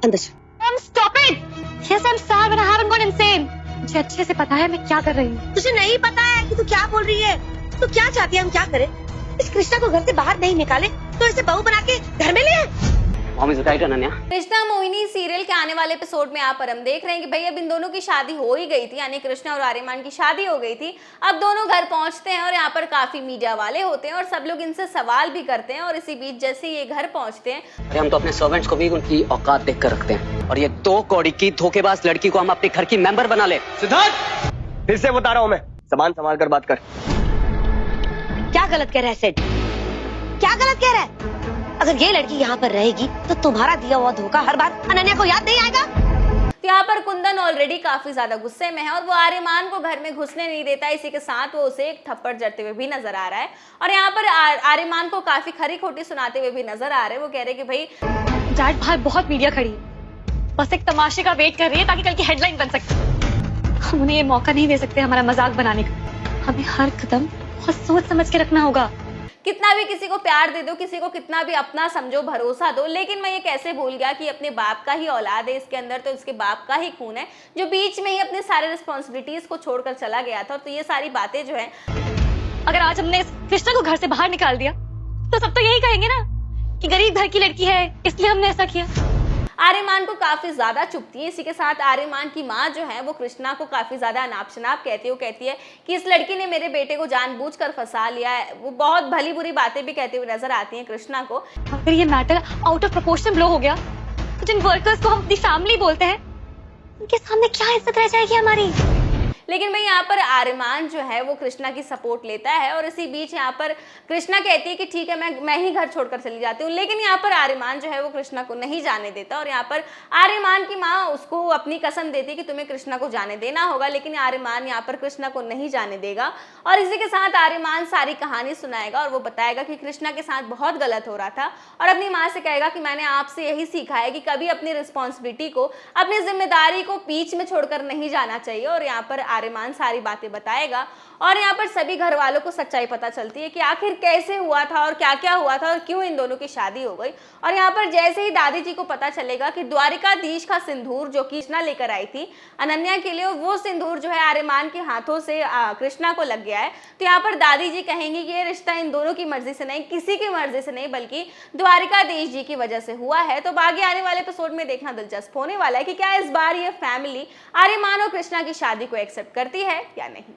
अंदर चल। Stop it! Yes, I'm sad, but I haven't gone insane. मुझे अच्छे से पता है मैं क्या कर रही हूँ। तुझे नहीं पता है कि तू क्या बोल रही है? तू क्या चाहती है हम क्या करें? इस कृष्णा को घर से बाहर नहीं निकाले तो इसे बहू बना के घर में ले आए। कृष्णा मोहिनी सीरियल के आने वाले एपिसोड में यहाँ पर हम देख रहे हैं कि भाई अब इन दोनों की शादी हो ही गई थी, यानी कृष्णा और आर्यमान की शादी हो गई थी। अब दोनों घर पहुंचते हैं और यहाँ पर काफी मीडिया वाले होते हैं और सब लोग इनसे सवाल भी करते हैं। और इसी बीच जैसे ये घर पहुंचते हैं, अरे हम तो अपने सर्वेंट्स को भी उनकी औकात देख कर रखते हैं, और ये 2 कौड़ी की धोखेबाज लड़की को हम अपने घर की मेंबर बना ले। सिद्धार्थ, फिर से बता रहा हूँ मैं, सामान संभाल कर बात कर। क्या गलत कह रहा है सेठ? क्या गलत कह रहा है? अगर ये लड़की यहाँ पर रहेगी तो तुम्हारा दिया हुआ धोखा हर बार अनन्या को याद नहीं आएगा। तो यहाँ पर कुंदन ऑलरेडी काफी ज्यादा गुस्से में है और वो आर्यमान को घर में घुसने नहीं देता। इसी के साथ वो उसे एक थप्पड़ जड़ते हुए भी नजर आ रहा है और यहाँ पर आर्यमान को काफी खरी खोटी सुनाते हुए भी नजर आ रहे हैं। वो कह रहे कि भाई डैड, बाहर बहुत मीडिया खड़ी है, बस एक तमाशे का वेट कर रही है ताकि कल की हेडलाइन बन सके। हम उन्हें ये मौका नहीं दे सकते हमारा मजाक बनाने का। हमें हर कदम बहुत सोच समझ के रखना होगा। कितना भी किसी को प्यार दे दो, किसी को कितना भी अपना समझो, भरोसा दो, लेकिन मैं ये कैसे भूल गया कि अपने बाप का ही औलाद है इसके अंदर, तो इसके बाप का ही खून है जो बीच में ही अपने सारे रिस्पॉन्सिबिलिटीज को छोड़कर चला गया था। तो ये सारी बातें जो है, अगर आज हमने इस कृष्णा को घर से बाहर निकाल दिया तो सब तो यही कहेंगे ना कि गरीब घर की लड़की है इसलिए हमने ऐसा किया। आर्यमान को काफी ज्यादा चुभती है। इसी के साथ आर्यमान की माँ जो है वो कृष्णा को काफी ज्यादा अनाप शनाप कहती है। वो कहती है कि इस लड़की ने मेरे बेटे को जानबूझकर फंसा लिया है। वो बहुत भली बुरी बातें भी कहते हुए नजर आती हैं कृष्णा को। अगर ये matter out of proportion blow हो गया तो जिन वर्कर्स को हम अपनी फैमिली बोलते हैं उनके सामने क्या इज्जत रह जाएगी हमारी। लेकिन भाई यहाँ पर आर्यमान जो है वो कृष्णा की सपोर्ट लेता है और इसी बीच यहाँ पर कृष्णा कहती है कि ठीक है मैं ही घर छोड़कर चली जाती हूँ। लेकिन यहाँ पर आर्यमान जो है वो कृष्णा को नहीं जाने देता और यहाँ पर आर्यमान की माँ उसको अपनी कसम देती है कि तुम्हें कृष्णा को जाने देना होगा। लेकिन आर्यमान यहाँ पर कृष्णा को नहीं जाने देगा और इसी के साथ आर्यमान सारी कहानी सुनाएगा और वो बताएगा कि कृष्णा के साथ बहुत गलत हो रहा था और अपनी माँ से कहेगा कि मैंने आपसे यही सीखा है कि कभी अपनी रिस्पॉन्सिबिलिटी को, अपनी जिम्मेदारी को बीच में छोड़कर नहीं जाना चाहिए। और यहाँ पर आर्यमान सारी बातें बताएगा और यहाँ पर सभी घर वालों को सच्चाई पता चलती है कि आखिर कैसे हुआ था और क्या क्या हुआ था और क्यों इन दोनों की शादी हो गई। और यहाँ पर जैसे ही दादी जी को पता चलेगा कि द्वारिकाधीश का सिंदूर जो कि कृष्णा लेकर आई थी अनन्या के लिए, वो सिंदूर जो है आर्यमान के हाथों से कृष्णा को लग गया है, तो यहाँ पर दादी जी कहेंगी कि ये रिश्ता इन दोनों की मर्जी से नहीं, किसी की मर्जी से नहीं, बल्कि द्वारिकाधीश जी की वजह से हुआ है। तो आगे आने वाले एपिसोड में देखना दिलचस्प होने वाला है कि क्या इस बार ये फैमिली आर्यमान और कृष्णा की शादी को एक्सेप्ट करती है या नहीं।